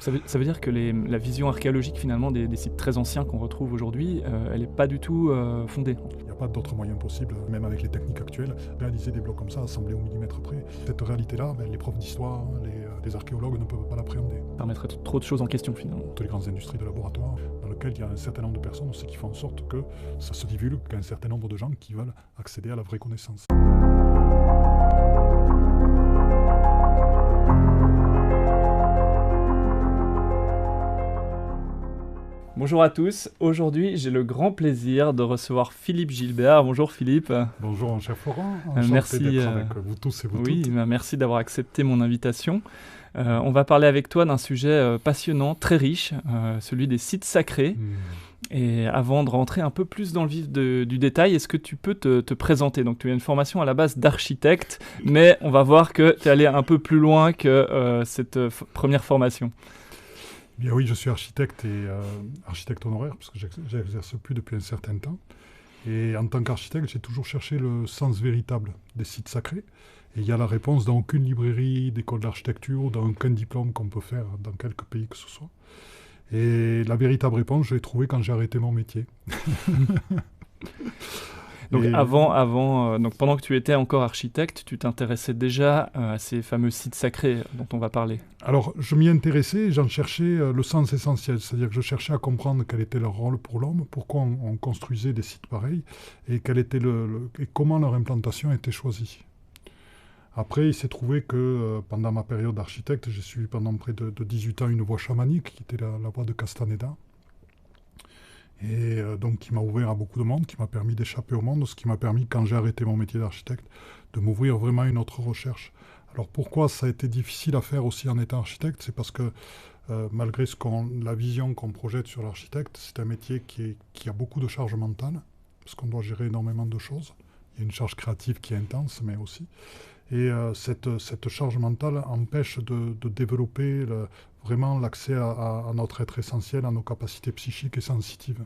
Ça veut dire que la vision archéologique finalement des sites très anciens qu'on retrouve aujourd'hui, elle n'est pas du tout fondée. Il n'y a pas d'autre moyen possible, même avec les techniques actuelles, réaliser des blocs comme ça, assemblés au millimètre près. Cette réalité-là, les profs d'histoire, les archéologues ne peuvent pas l'appréhender. Ça permettrait trop de choses en question finalement. Toutes les grandes industries de laboratoire, dans lesquelles il y a un certain nombre de personnes aussi qui font en sorte que ça se divulgue, qu'il y a un certain nombre de gens qui veulent accéder à la vraie connaissance. Bonjour à tous, aujourd'hui j'ai le grand plaisir de recevoir Philippe Gilbert. Bonjour Philippe. Bonjour mon cher Florent, enchanté merci d'être avec vous tous et vous toutes. Merci d'avoir accepté mon invitation. On va parler avec toi d'un sujet passionnant, très riche, celui des sites sacrés. Et avant de rentrer un peu plus dans le vif du détail, est-ce que tu peux te présenter ? Donc tu as une formation à la base d'architecte, mais on va voir que tu es allé un peu plus loin que cette première formation. Bien oui, je suis architecte et architecte honoraire, parce que j'exerce plus depuis un certain temps. Et en tant qu'architecte, j'ai toujours cherché le sens véritable des sites sacrés. Et il y a la réponse dans aucune librairie d'école d'architecture, dans aucun diplôme qu'on peut faire dans quelque pays que ce soit. Et la véritable réponse, je l'ai trouvée quand j'ai arrêté mon métier. Donc, donc pendant que tu étais encore architecte, tu t'intéressais déjà à ces fameux sites sacrés dont on va parler. Alors, je m'y intéressais et j'en cherchais le sens essentiel. C'est-à-dire que je cherchais à comprendre quel était leur rôle pour l'homme, pourquoi on construisait des sites pareils et, et comment leur implantation était choisie. Après, il s'est trouvé que pendant ma période d'architecte, j'ai suivi pendant près de 18 ans une voie chamanique qui était la voie de Castaneda. Et donc qui m'a ouvert à beaucoup de monde, qui m'a permis d'échapper au monde, ce qui m'a permis, quand j'ai arrêté mon métier d'architecte, de m'ouvrir vraiment à une autre recherche. Alors pourquoi ça a été difficile à faire aussi en étant architecte ? C'est parce que malgré la vision qu'on projette sur l'architecte, c'est un métier qui a beaucoup de charge mentale, parce qu'on doit gérer énormément de choses. Il y a une charge créative qui est intense, mais aussi. Et cette charge mentale empêche de développer vraiment l'accès à notre être essentiel, à nos capacités psychiques et sensitives.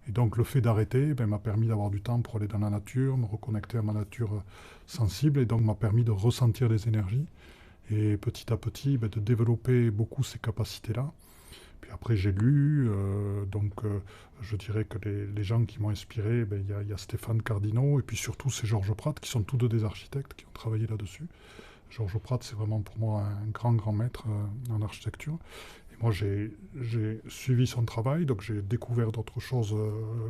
Et donc le fait d'arrêter m'a permis d'avoir du temps pour aller dans la nature, me reconnecter à ma nature sensible, et donc m'a permis de ressentir les énergies, et petit à petit de développer beaucoup ces capacités-là. Puis après j'ai lu, je dirais que les gens qui m'ont inspiré, il y a Stéphane Cardino, et puis surtout c'est Georges Pratt, qui sont tous deux des architectes qui ont travaillé là-dessus. Georges Pratt, c'est vraiment pour moi un grand maître en architecture. Et moi j'ai suivi son travail, donc j'ai découvert d'autres choses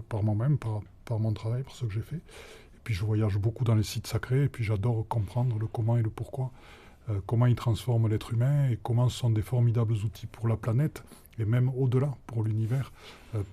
par moi-même, par mon travail, par ce que j'ai fait. Et puis je voyage beaucoup dans les sites sacrés, et puis j'adore comprendre le comment et le pourquoi. Comment ils transforment l'être humain et comment ce sont des formidables outils pour la planète et même au-delà pour l'univers,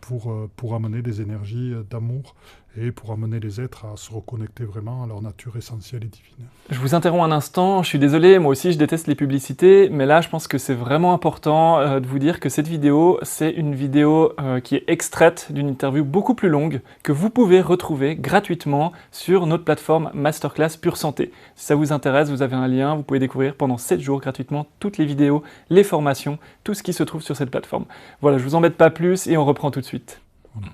pour amener des énergies d'amour et pour amener les êtres à se reconnecter vraiment à leur nature essentielle et divine. Je vous interromps un instant, je suis désolé, moi aussi je déteste les publicités, mais là je pense que c'est vraiment important de vous dire que cette vidéo, c'est une vidéo qui est extraite d'une interview beaucoup plus longue que vous pouvez retrouver gratuitement sur notre plateforme Masterclass Pure Santé. Si ça vous intéresse, vous avez un lien, vous pouvez découvrir pendant 7 jours gratuitement toutes les vidéos, les formations, tout ce qui se trouve sur cette plateforme. Voilà, je vous embête pas plus et on reprend tout de suite. Voilà.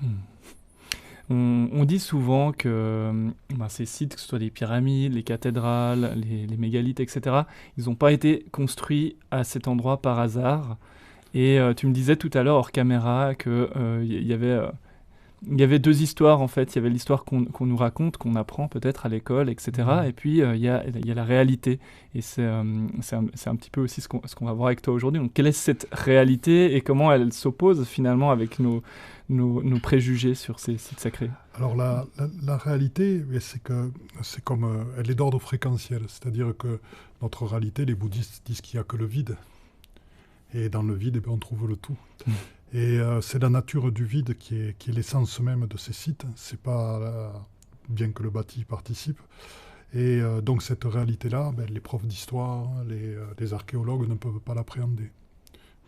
On dit souvent que ces sites, que ce soit les pyramides, les cathédrales, les mégalithes, etc., ils n'ont pas été construits à cet endroit par hasard. Et tu me disais tout à l'heure, hors caméra, qu'il y avait deux histoires, en fait. Il y avait l'histoire qu'on nous raconte, qu'on apprend peut-être à l'école, etc. Et puis, il y a la réalité. Et c'est un petit peu aussi ce qu'on va voir avec toi aujourd'hui. Donc, quelle est cette réalité et comment elle s'oppose finalement avec nos préjugés sur ces sites sacrés ? Alors la réalité, c'est comme elle est d'ordre fréquentiel, c'est-à-dire que notre réalité, les bouddhistes disent qu'il n'y a que le vide, et dans le vide, on trouve le tout. Et c'est la nature du vide qui est l'essence même de ces sites. C'est pas bien que le bâti participe. Et donc cette réalité-là, les profs d'histoire, les archéologues ne peuvent pas l'appréhender.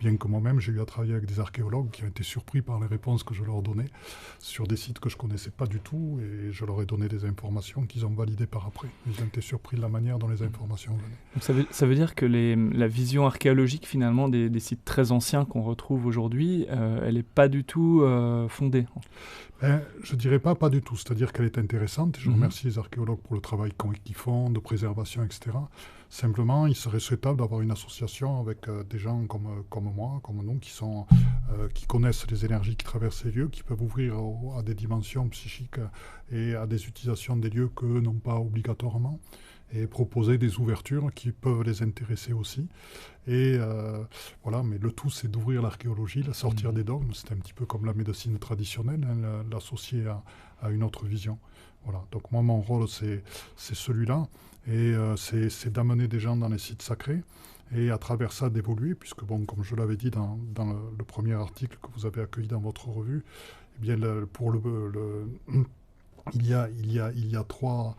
Bien que moi-même, j'ai eu à travailler avec des archéologues qui ont été surpris par les réponses que je leur donnais sur des sites que je ne connaissais pas du tout, et je leur ai donné des informations qu'ils ont validées par après. Ils ont été surpris de la manière dont les informations venaient. Donc ça veut dire que la vision archéologique finalement des sites très anciens qu'on retrouve aujourd'hui, elle n'est pas du tout fondée. Je ne dirais pas du tout. C'est-à-dire qu'elle est intéressante. Je Mhm. remercie les archéologues pour le travail qu'ils font, de préservation, etc. Simplement, il serait souhaitable d'avoir une association avec des gens comme moi, comme nous, qui connaissent les énergies qui traversent ces lieux, qui peuvent ouvrir à des dimensions psychiques et à des utilisations des lieux qu'eux n'ont pas obligatoirement, et proposer des ouvertures qui peuvent les intéresser aussi. Et voilà, mais le tout, c'est d'ouvrir l'archéologie, la sortir des dogmes. C'est un petit peu comme la médecine traditionnelle, hein, l'associer à une autre vision. Voilà. Donc moi, mon rôle, c'est celui-là. Et c'est d'amener des gens dans les sites sacrés et à travers ça d'évoluer, puisque, bon, comme je l'avais dit dans le premier article que vous avez accueilli dans votre revue, eh bien, il y a trois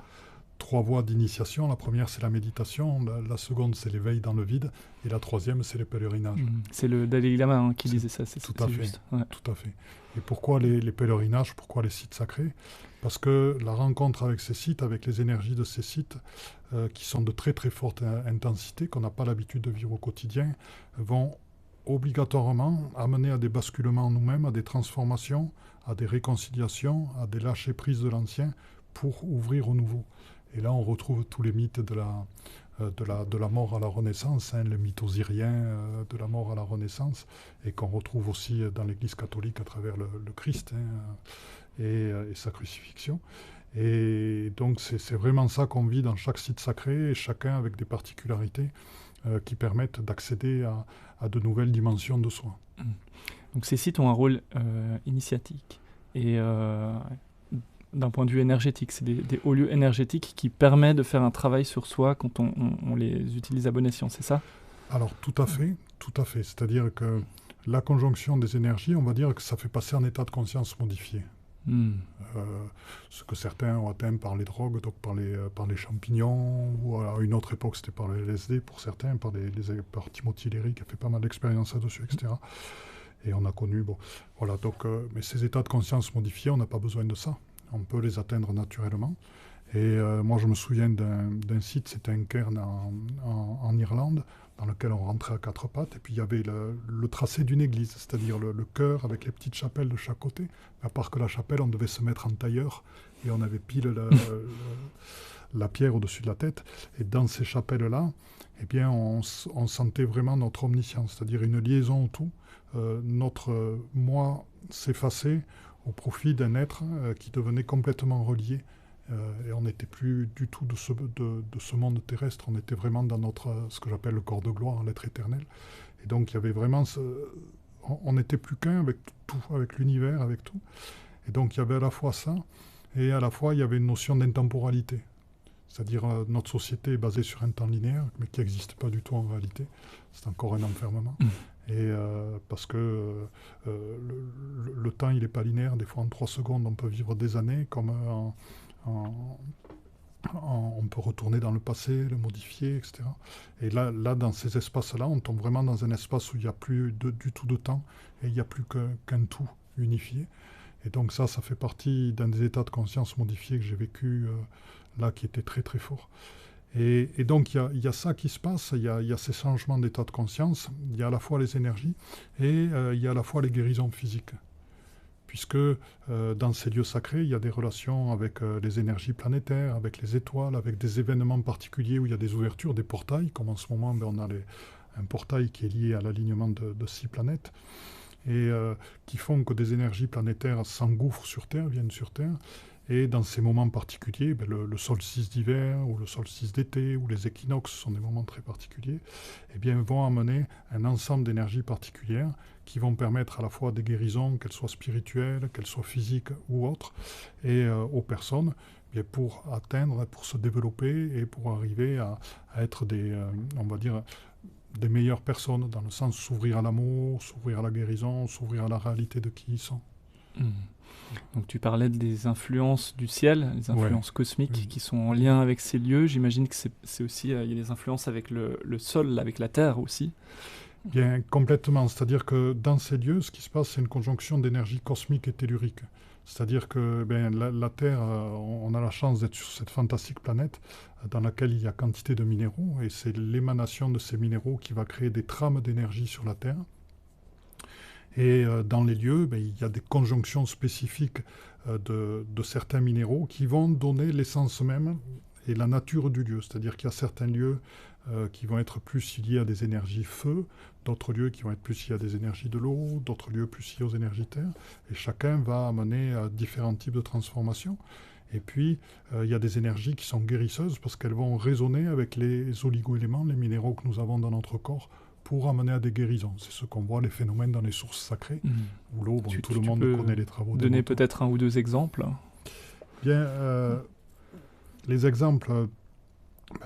voies d'initiation. La première, c'est la méditation. La seconde, c'est l'éveil dans le vide. Et la troisième, c'est le pèlerinage. C'est le Dalai Lama qui disait ça, tout à fait, juste. Ouais. Tout à fait. Et pourquoi les pèlerinages? Pourquoi les sites sacrés? Parce que la rencontre avec ces sites, avec les énergies de ces sites, qui sont de très très forte intensité, qu'on n'a pas l'habitude de vivre au quotidien, vont obligatoirement amener à des basculements en nous-mêmes, à des transformations, à des réconciliations, à des lâcher-prises de l'ancien pour ouvrir au nouveau. Et là, on retrouve tous les mythes de la mort à la Renaissance, hein, le mythe osirien de la mort à la Renaissance, et qu'on retrouve aussi dans l'Église catholique à travers le Christ, hein, et sa crucifixion. Et donc, c'est vraiment ça qu'on vit dans chaque site sacré, et chacun avec des particularités qui permettent d'accéder à de nouvelles dimensions de soi. Donc ces sites ont un rôle initiatique. Et d'un point de vue énergétique, c'est des hauts lieux énergétiques qui permettent de faire un travail sur soi quand on les utilise à bon escient, c'est ça? Alors tout à fait. C'est-à-dire que la conjonction des énergies, on va dire que ça fait passer un état de conscience modifié. Ce que certains ont atteint par les drogues, donc par les champignons, ou à une autre époque c'était par le LSD pour certains, par Timothy Leary qui a fait pas mal d'expériences là-dessus, etc. Et on a connu, voilà, donc, mais ces états de conscience modifiés, on n'a pas besoin de ça. On peut les atteindre naturellement. Et moi, je me souviens d'un site, c'était un cairn en Irlande, dans lequel on rentrait à quatre pattes, et puis il y avait le tracé d'une église, c'est-à-dire le chœur avec les petites chapelles de chaque côté. À part que la chapelle, on devait se mettre en tailleur, et on avait pile la pierre au-dessus de la tête. Et dans ces chapelles-là, eh bien, on sentait vraiment notre omniscience, c'est-à-dire une liaison au tout. Notre moi s'effaçait au profit d'un être qui devenait complètement relié. Et on n'était plus du tout de ce monde terrestre, on était vraiment dans ce que j'appelle le corps de gloire, l'être éternel. Et donc il y avait vraiment on n'était plus qu'un avec tout, avec l'univers, avec tout. Et donc il y avait à la fois ça, et à la fois il y avait une notion d'intemporalité. C'est-à-dire notre société est basée sur un temps linéaire, mais qui n'existe pas du tout en réalité. C'est encore un enfermement. Et parce que le temps, il n'est pas linéaire. Des fois, en 3 secondes, on peut vivre des années, comme on peut retourner dans le passé, le modifier, etc. Et là, dans ces espaces-là, on tombe vraiment dans un espace où il n'y a plus du tout de temps, et il n'y a plus qu'un tout unifié. Et donc ça fait partie d'un des états de conscience modifiés que j'ai vécu là, qui était très très fort. Et donc il y a ça qui se passe, il y a ces changements d'état de conscience, il y a à la fois les énergies et il y a à la fois les guérisons physiques. Puisque dans ces lieux sacrés, il y a des relations avec les énergies planétaires, avec les étoiles, avec des événements particuliers où il y a des ouvertures, des portails, comme en ce moment on a un portail qui est lié à l'alignement de 6 planètes, et qui font que des énergies planétaires s'engouffrent sur Terre, viennent sur Terre. Et dans ces moments particuliers, le solstice d'hiver ou le solstice d'été ou les équinoxes sont des moments très particuliers, eh bien, vont amener un ensemble d'énergies particulières qui vont permettre à la fois des guérisons, qu'elles soient spirituelles, qu'elles soient physiques ou autres, et aux personnes, eh bien, pour atteindre, pour se développer et pour arriver à être on va dire, des meilleures personnes, dans le sens s'ouvrir à l'amour, s'ouvrir à la guérison, s'ouvrir à la réalité de qui ils sont. Donc tu parlais des influences du ciel, les influences cosmiques qui sont en lien avec ces lieux. J'imagine que c'est aussi, il y a des influences avec le sol, avec la terre aussi. Bien, complètement. C'est-à-dire que dans ces lieux, ce qui se passe, c'est une conjonction d'énergie cosmique et tellurique. C'est-à-dire que la Terre, on a la chance d'être sur cette fantastique planète dans laquelle il y a quantité de minéraux, et c'est l'émanation de ces minéraux qui va créer des trames d'énergie sur la Terre. Et dans les lieux, il y a des conjonctions spécifiques de certains minéraux qui vont donner l'essence même et la nature du lieu. C'est-à-dire qu'il y a certains lieux qui vont être plus liés à des énergies feu, d'autres lieux qui vont être plus liés à des énergies de l'eau, d'autres lieux plus liés aux énergies terre. Et chacun va amener à différents types de transformations. Et puis, il y a des énergies qui sont guérisseuses parce qu'elles vont résonner avec les oligo-éléments, les minéraux que nous avons dans notre corps, pour amener à des guérisons. C'est ce qu'on voit, les phénomènes dans les sources sacrées, où l'eau, tout le monde connaît les travaux des donner peut-être un ou deux exemples. Bien, les exemples,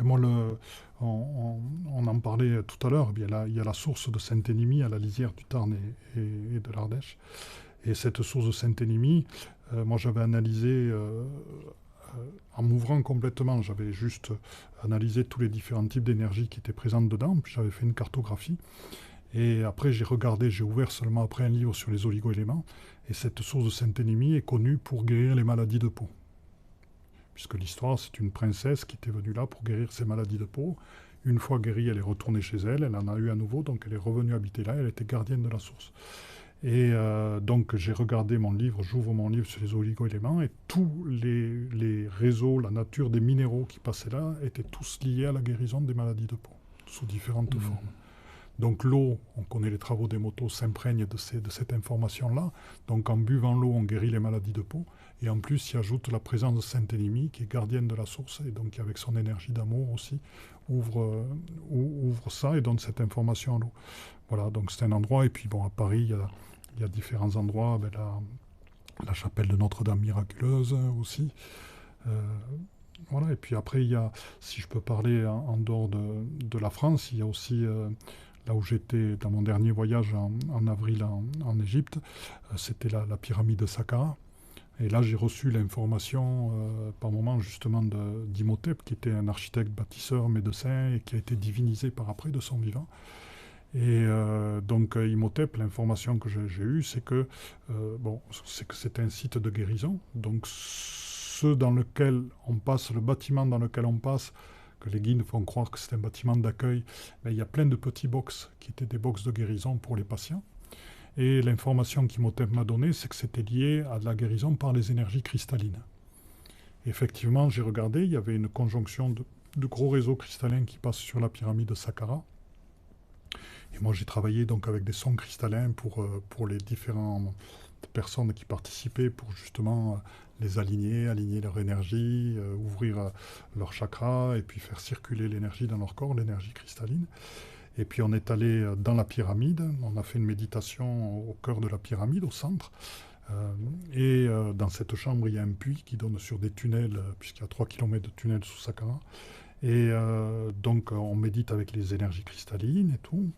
moi, on en parlait tout à l'heure, il y a la source de Saint-Énimie à la lisière du Tarn et de l'Ardèche. Et cette source de Saint-Énimie, moi j'avais analysé, en m'ouvrant complètement, j'avais juste analysé tous les différents types d'énergie qui étaient présentes dedans, puis j'avais fait une cartographie. Et après j'ai ouvert seulement après un livre sur les oligo-éléments, et cette source de Saint-Énimie est connue pour guérir les maladies de peau. Puisque l'histoire, c'est une princesse qui était venue là pour guérir ses maladies de peau. Une fois guérie, elle est retournée chez elle, elle en a eu à nouveau, donc elle est revenue habiter là, elle était gardienne de la source. Et donc j'ai regardé mon livre, j'ouvre mon livre sur les oligo-éléments, et tous les réseaux, la nature des minéraux qui passaient là, étaient tous liés à la guérison des maladies de peau, sous différentes formes. Donc l'eau, on connaît les travaux des motos, s'imprègne de cette information-là. Donc en buvant l'eau, on guérit les maladies de peau. Et en plus, s'y ajoute la présence de Saint-Énimie, qui est gardienne de la source, et donc avec son énergie d'amour aussi, ouvre ça et donne cette information à l'eau. Voilà, donc c'est un endroit. Et puis bon, à Paris, il y a différents endroits. La chapelle de Notre-Dame miraculeuse aussi. Voilà, et puis après, il y a, si je peux parler en dehors de la France, il y a aussi... là où j'étais dans mon dernier voyage en avril en Égypte, c'était la pyramide de Saqqara. Et là, j'ai reçu l'information par moment justement d'Imhotep, qui était un architecte, bâtisseur, médecin, et qui a été divinisé par après de son vivant. Et donc Imhotep, l'information que j'ai eue, c'est que c'est un site de guérison. Donc dans lequel on passe, le bâtiment dans lequel on passe, que les guides font croire que c'est un bâtiment d'accueil, il y a plein de petits box qui étaient des box de guérison pour les patients. Et l'information qu'Imhotep m'a donnée, c'est que c'était lié à de la guérison par les énergies cristallines. Et effectivement, j'ai regardé, il y avait une conjonction de gros réseaux cristallins qui passent sur la pyramide de Saqqara. Et moi, j'ai travaillé donc avec des sons cristallins pour les différentes personnes qui participaient, pour justement les aligner leur énergie, ouvrir leur chakra, et puis faire circuler l'énergie dans leur corps, l'énergie cristalline. Et puis on est allé dans la pyramide, on a fait une méditation au cœur de la pyramide, au centre. Et dans cette chambre, il y a un puits qui donne sur des tunnels, puisqu'il y a 3 km de tunnels sous Saqqara. Et donc on médite avec les énergies cristallines et tout.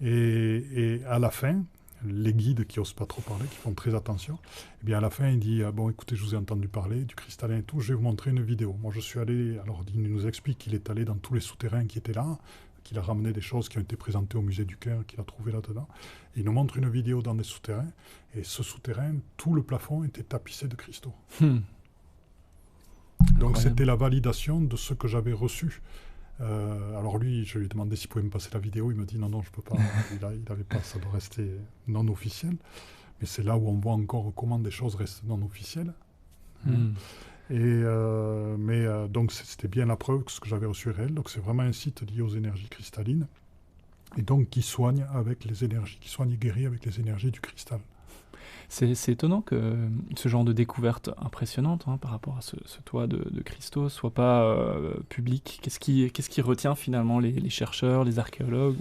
Et à la fin, les guides qui n'osent pas trop parler, qui font très attention, et bien à la fin, il dit bon, écoutez, je vous ai entendu parler du cristallin et tout, je vais vous montrer une vidéo. Moi, je suis allé, alors il nous explique qu'il est allé dans tous les souterrains qui étaient là, qu'il a ramené des choses qui ont été présentées au musée du Caire, qu'il a trouvé là-dedans. Il nous montre une vidéo dans des souterrains, et ce souterrain, tout le plafond était tapissé de cristaux. Donc c'était la validation de ce que j'avais reçu. Alors lui, je lui ai demandé s'il pouvait me passer la vidéo, il me dit non, je peux pas, il n'avait pas, ça doit rester non officiel. Mais c'est là où on voit encore comment des choses restent non officielles. Et donc c'était bien la preuve que ce que j'avais reçu est réel. Donc c'est vraiment un site lié aux énergies cristallines, et donc qui soigne avec les énergies, qui soigne et guérit avec les énergies du cristal. C'est étonnant que ce genre de découverte impressionnante par rapport à ce toit de cristaux soit pas public. Qu'est-ce qui retient finalement les chercheurs, les archéologues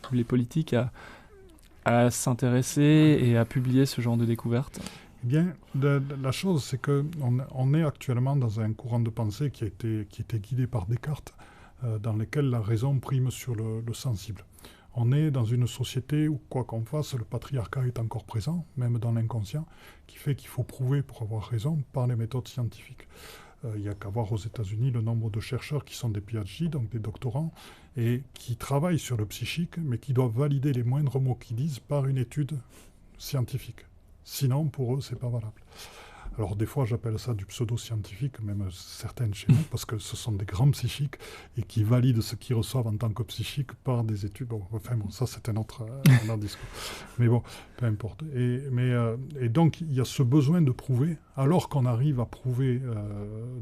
ou les politiques à s'intéresser et à publier ce genre de découverte ? Eh bien, la chose, c'est qu'on est actuellement dans un courant de pensée qui était guidé par Descartes, dans lequel la raison prime sur le sensible. On est dans une société où, quoi qu'on fasse, le patriarcat est encore présent, même dans l'inconscient, qui fait qu'il faut prouver pour avoir raison par les méthodes scientifiques. Il n'y a qu'à voir aux États-Unis le nombre de chercheurs qui sont des PhD, donc des doctorants, et qui travaillent sur le psychique, mais qui doivent valider les moindres mots qu'ils disent par une étude scientifique. Sinon, pour eux, ce n'est pas valable. Alors des fois j'appelle ça du pseudo-scientifique, même certaines chez nous, parce que ce sont des grands psychiques et qui valident ce qu'ils reçoivent en tant que psychiques par des études. Bon, ça c'est un autre discours. Mais bon, peu importe. Et donc il y a ce besoin de prouver, alors qu'on arrive à prouver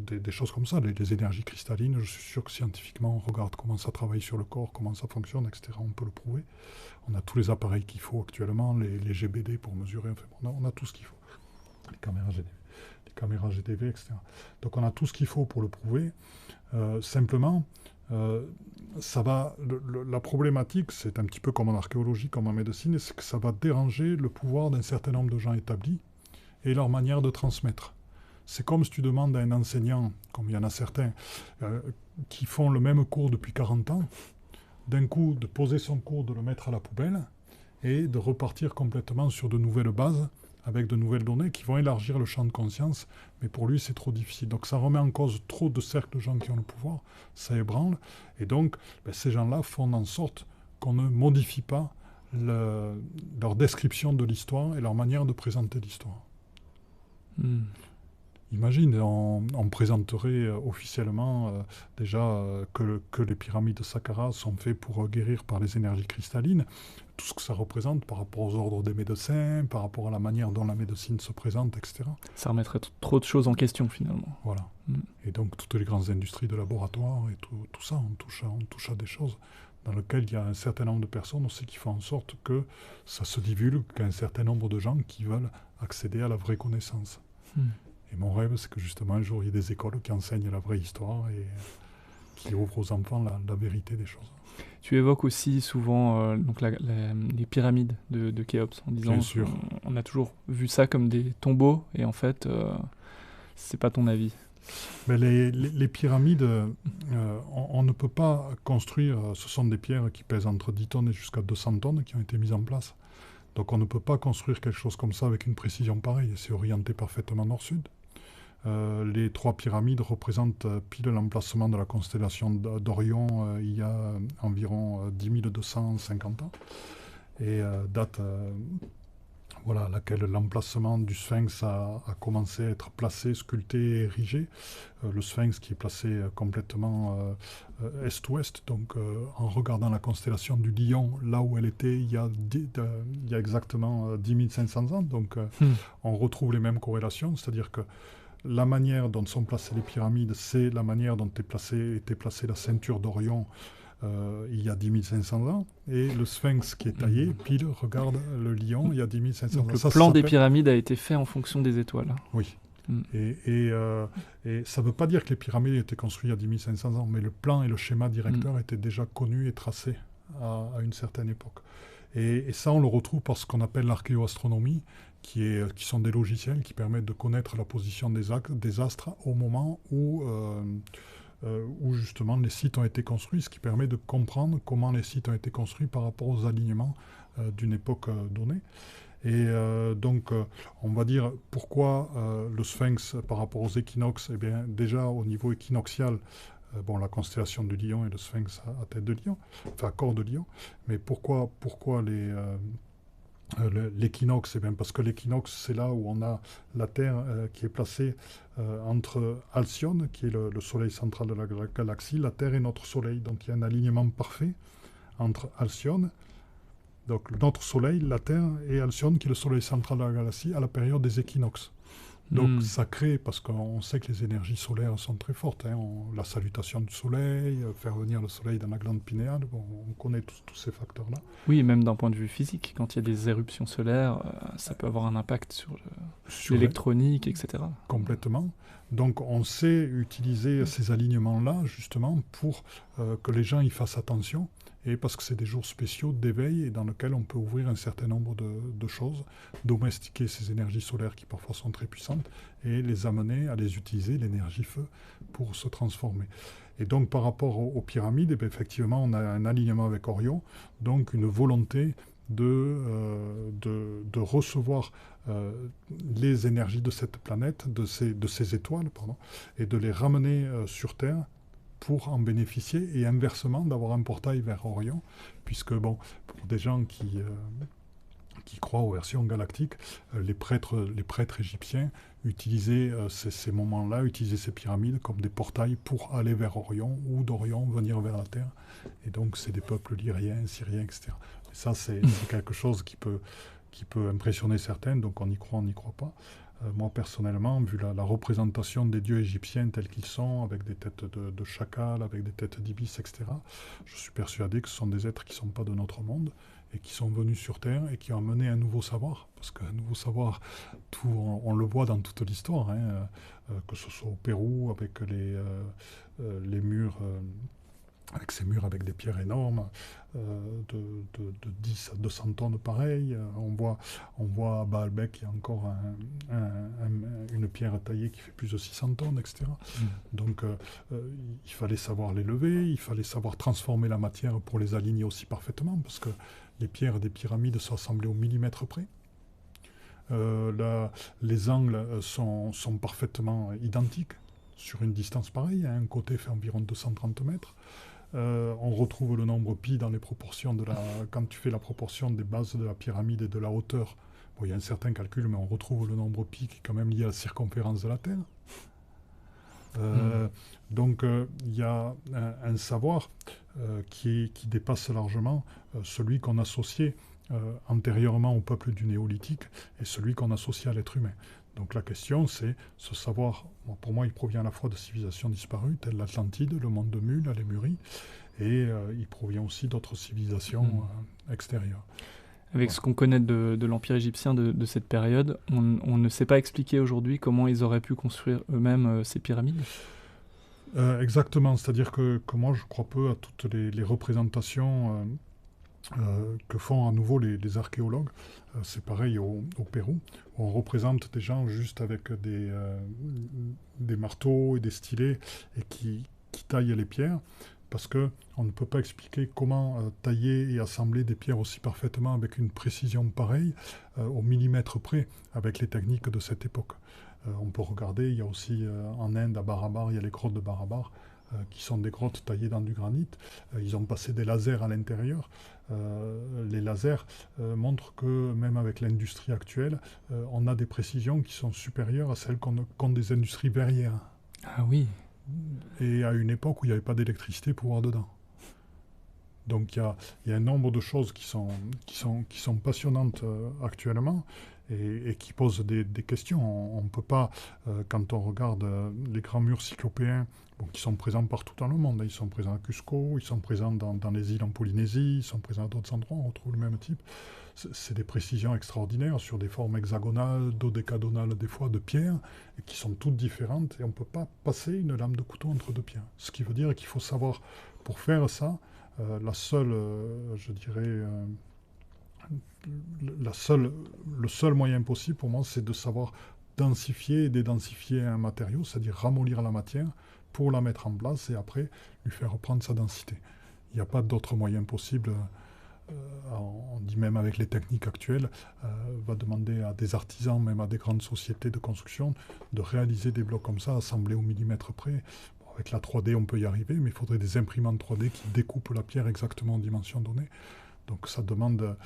des choses comme ça, les énergies cristallines, je suis sûr que scientifiquement on regarde comment ça travaille sur le corps, comment ça fonctionne, etc. On peut le prouver. On a tous les appareils qu'il faut actuellement, les GBD pour mesurer, on a tout ce qu'il faut. Les caméras GDV, etc. Donc on a tout ce qu'il faut pour le prouver. Simplement, la problématique, c'est un petit peu comme en archéologie, comme en médecine, c'est que ça va déranger le pouvoir d'un certain nombre de gens établis et leur manière de transmettre. C'est comme si tu demandes à un enseignant, comme il y en a certains, qui font le même cours depuis 40 ans, d'un coup de poser son cours, de le mettre à la poubelle et de repartir complètement sur de nouvelles bases avec de nouvelles données qui vont élargir le champ de conscience, mais pour lui c'est trop difficile. Donc ça remet en cause trop de cercles de gens qui ont le pouvoir, ça ébranle, et donc ces gens-là font en sorte qu'on ne modifie pas leur description de l'histoire et leur manière de présenter l'histoire. Imagine, on présenterait officiellement déjà que les pyramides de Saqqara sont faites pour guérir par les énergies cristallines, tout ce que ça représente par rapport aux ordres des médecins, par rapport à la manière dont la médecine se présente, etc. Ça remettrait trop de choses en question finalement. Voilà. Et donc toutes les grandes industries de laboratoire et tout ça, on touche à des choses dans lesquelles il y a un certain nombre de personnes aussi qui font en sorte que ça se divulgue, qu'un certain nombre de gens qui veulent accéder à la vraie connaissance. Et mon rêve, c'est que justement, un jour, il y ait des écoles qui enseignent la vraie histoire et qui ouvrent aux enfants la vérité des choses. Tu évoques aussi souvent les pyramides de Khéops, en disant on a toujours vu ça comme des tombeaux, et en fait, c'est pas ton avis. Mais les pyramides, on ne peut pas construire, ce sont des pierres qui pèsent entre 10 tonnes et jusqu'à 200 tonnes qui ont été mises en place. Donc on ne peut pas construire quelque chose comme ça avec une précision pareille, c'est orienté parfaitement nord-sud. Les 3 pyramides représentent pile l'emplacement de la constellation d'Orion il y a environ 10 250 ans, et date à laquelle l'emplacement du sphinx a commencé à être placé, sculpté, érigé. Le sphinx qui est placé complètement est-ouest, donc en regardant la constellation du Lion, là où elle était il y a exactement 10 500 ans, donc on retrouve les mêmes corrélations, c'est-à-dire que la manière dont sont placées les pyramides, c'est la manière dont était placée la ceinture d'Orion il y a 10 500 ans, et le sphinx qui est taillé, pile, regarde le lion il y a 10 500 ans. Le plan des pyramides a été fait en fonction des étoiles. Oui. Et ça ne veut pas dire que les pyramides étaient construites il y a 10 500 ans, mais le plan et le schéma directeur étaient déjà connus et tracés à une certaine époque. Et ça, on le retrouve par ce qu'on appelle l'archéoastronomie, qui sont des logiciels qui permettent de connaître la position des astres au moment où justement les sites ont été construits, ce qui permet de comprendre comment les sites ont été construits par rapport aux alignements d'une époque donnée. Et donc, on va dire pourquoi le sphinx par rapport aux équinoxes. Eh bien, déjà au niveau équinoxial, la constellation du Lion et le sphinx à tête de lion, enfin corps de lion. Mais pourquoi l'équinoxe? Eh bien, parce que l'équinoxe, c'est là où on a la Terre qui est placée entre Alcyone, qui est le soleil central de la galaxie, la Terre et notre soleil. Donc il y a un alignement parfait entre Alcyone, donc notre soleil, la Terre, et Alcyone, qui est le soleil central de la galaxie, à la période des équinoxes. Donc ça crée, parce qu'on sait que les énergies solaires sont très fortes, la salutation du soleil, faire venir le soleil dans la glande pinéale, on connaît tous ces facteurs-là. Oui, même d'un point de vue physique, quand il y a des éruptions solaires, ça peut avoir un impact sur l'électronique, etc. Complètement. Donc on sait utiliser ces alignements-là, justement, pour que les gens y fassent attention, et parce que c'est des jours spéciaux d'éveil et dans lesquels on peut ouvrir un certain nombre de choses, domestiquer ces énergies solaires qui parfois sont très puissantes et les amener à les utiliser, l'énergie feu, pour se transformer. Et donc par rapport aux pyramides, effectivement on a un alignement avec Orion, donc une volonté de recevoir les énergies de cette planète, de ces étoiles, et de les ramener sur Terre pour en bénéficier, et inversement d'avoir un portail vers Orion, puisque pour des gens qui croient aux versions galactiques. Les prêtres égyptiens utilisaient ces moments-là, utilisaient ces pyramides comme des portails pour aller vers Orion, ou d'Orion venir vers la Terre. Et donc c'est des peuples lyriens, syriens, etc. Et ça, c'est quelque chose qui peut impressionner certains, donc on y croit, on n'y croit pas. Moi, personnellement, vu la représentation des dieux égyptiens tels qu'ils sont, avec des têtes de chacal, avec des têtes d'ibis, etc., je suis persuadé que ce sont des êtres qui ne sont pas de notre monde, et qui sont venus sur Terre et qui ont amené un nouveau savoir. Parce qu'un nouveau savoir, on le voit dans toute l'histoire, hein, que ce soit au Pérou, avec les murs... avec ces murs avec des pierres énormes, de 10 à 200 tonnes pareil. On voit à Baalbek, il y a encore une pierre taillée qui fait plus de 600 tonnes, etc. Donc il fallait savoir les lever, il fallait savoir transformer la matière pour les aligner aussi parfaitement, parce que les pierres des pyramides sont assemblées au millimètre près. Les angles sont parfaitement identiques sur une distance pareille. Un côté fait environ 230 mètres. On retrouve le nombre pi dans les proportions quand tu fais la proportion des bases de la pyramide et de la hauteur. Bon, il y a un certain calcul, mais on retrouve le nombre pi qui est quand même lié à la circonférence de la Terre. Donc il y a un savoir qui dépasse largement celui qu'on associait antérieurement au peuple du néolithique et celui qu'on associe à l'être humain. Donc la question, c'est ce savoir, pour moi, il provient à la fois de civilisations disparues, telles l'Atlantide, le monde de Mule, la Lémurie, et il provient aussi d'autres civilisations extérieures. Avec ce qu'on connaît de l'Empire égyptien de cette période, on ne sait pas expliquer aujourd'hui comment ils auraient pu construire eux-mêmes ces pyramides. Exactement, c'est-à-dire que moi je crois peu à toutes les représentations que font à nouveau les archéologues. C'est pareil au Pérou, où on représente des gens juste avec des marteaux et des stylets et qui taillent les pierres, parce qu'on ne peut pas expliquer comment tailler et assembler des pierres aussi parfaitement avec une précision pareille, au millimètre près, avec les techniques de cette époque. On peut regarder, il y a aussi en Inde, à Barabar, il y a les grottes de Barabar, qui sont des grottes taillées dans du granit. Ils ont passé des lasers à l'intérieur. Les lasers montrent que même avec l'industrie actuelle, on a des précisions qui sont supérieures à celles qu'ont des industries verrières. Ah oui. Et à une époque où il n'y avait pas d'électricité pour voir dedans. Donc il y a un nombre de choses qui sont passionnantes actuellement et qui posent des questions. On ne peut pas, quand on regarde les grands murs cyclopéens, qui sont présents partout dans le monde, ils sont présents à Cusco, ils sont présents dans les îles en Polynésie, ils sont présents à d'autres endroits, on retrouve le même type. C'est des précisions extraordinaires sur des formes hexagonales, dodécadonales des fois, de pierres, et qui sont toutes différentes, et on ne peut pas passer une lame de couteau entre deux pierres. Ce qui veut dire qu'il faut savoir, pour faire ça, le seul moyen possible pour moi, c'est de savoir densifier et dédensifier un matériau, c'est-à-dire ramollir la matière pour la mettre en place et après lui faire reprendre sa densité. Il n'y a pas d'autre moyen possible. On dit même avec les techniques actuelles, va demander à des artisans, même à des grandes sociétés de construction, de réaliser des blocs comme ça, assemblés au millimètre près. Avec la 3D, on peut y arriver, mais il faudrait des imprimantes 3D qui découpent la pierre exactement en dimensions données. Donc ça demande,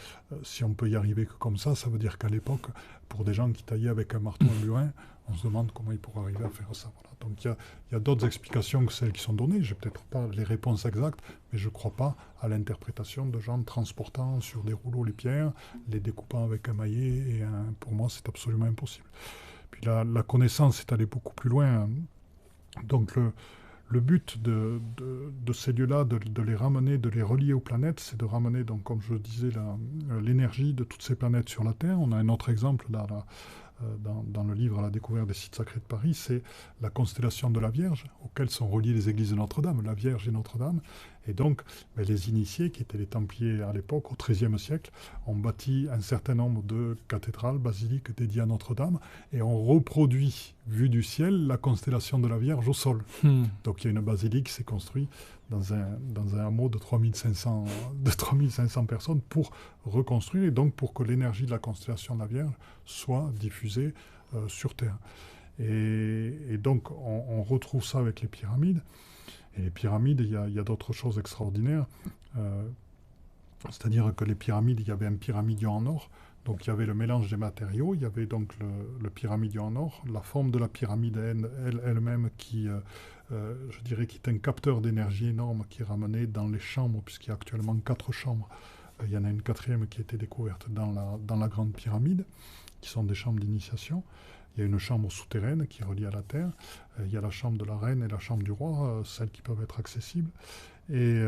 si on peut y arriver que comme ça veut dire qu'à l'époque, pour des gens qui taillaient avec un marteau et un burin, on se demande comment ils pourraient arriver à faire ça. Voilà. Donc il y a d'autres explications que celles qui sont données. Je n'ai peut-être pas les réponses exactes, mais je ne crois pas à l'interprétation de gens transportant sur des rouleaux les pierres, les découpant avec un maillet. Pour moi, c'est absolument impossible. Puis la connaissance est allée beaucoup plus loin. Donc le but de ces lieux-là, de les ramener, de les relier aux planètes, c'est de ramener, donc, comme je le disais, l'énergie de toutes ces planètes sur la Terre. On a un autre exemple là, dans le livre « À la découverte des sites sacrés de Paris », c'est la constellation de la Vierge, auquel sont reliées les églises de Notre-Dame, la Vierge et Notre-Dame. Et donc, les initiés, qui étaient les Templiers à l'époque, au XIIIe siècle, ont bâti un certain nombre de cathédrales, basiliques dédiées à Notre-Dame, et ont reproduit, vue du ciel, la constellation de la Vierge au sol. Donc il y a une basilique qui s'est construite dans un hameau de 3500 personnes pour reconstruire, et donc pour que l'énergie de la constellation de la Vierge soit diffusée sur Terre. Et donc on retrouve ça avec les pyramides. Et les pyramides, il y a d'autres choses extraordinaires. C'est-à-dire que les pyramides, il y avait un pyramidion en or. Donc il y avait le mélange des matériaux, il y avait donc le pyramidion en or, la forme de la pyramide elle-même qui, je dirais, qui est un capteur d'énergie énorme qui est ramené dans les chambres, puisqu'il y a actuellement 4 chambres. Il y en a une 4e qui a été découverte dans la grande pyramide, qui sont des chambres d'initiation. Il y a une chambre souterraine qui est reliée à la terre. Il y a la chambre de la reine et la chambre du roi, celles qui peuvent être accessibles. Et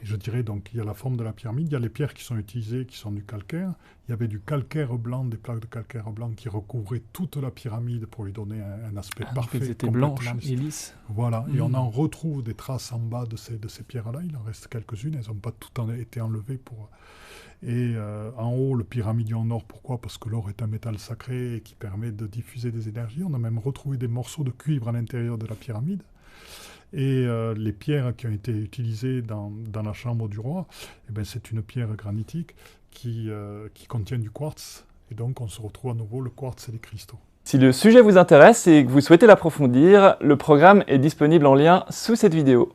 je dirais donc, il y a la forme de la pyramide, il y a les pierres qui sont utilisées, qui sont du calcaire. Il y avait du calcaire blanc, des plaques de calcaire blanc qui recouvraient toute la pyramide pour lui donner un aspect parfait. Elles étaient blanches et lisses. Voilà, et on en retrouve des traces en bas de ces pierres-là. Il en reste quelques-unes, elles n'ont pas toutes été enlevées pour... Et en haut, le pyramidion en or, pourquoi? Parce que l'or est un métal sacré et qui permet de diffuser des énergies. On a même retrouvé des morceaux de cuivre à l'intérieur de la pyramide. Et les pierres qui ont été utilisées dans la chambre du roi, eh ben, c'est une pierre granitique qui contient du quartz. Et donc on se retrouve à nouveau le quartz et les cristaux. Si le sujet vous intéresse et que vous souhaitez l'approfondir, le programme est disponible en lien sous cette vidéo.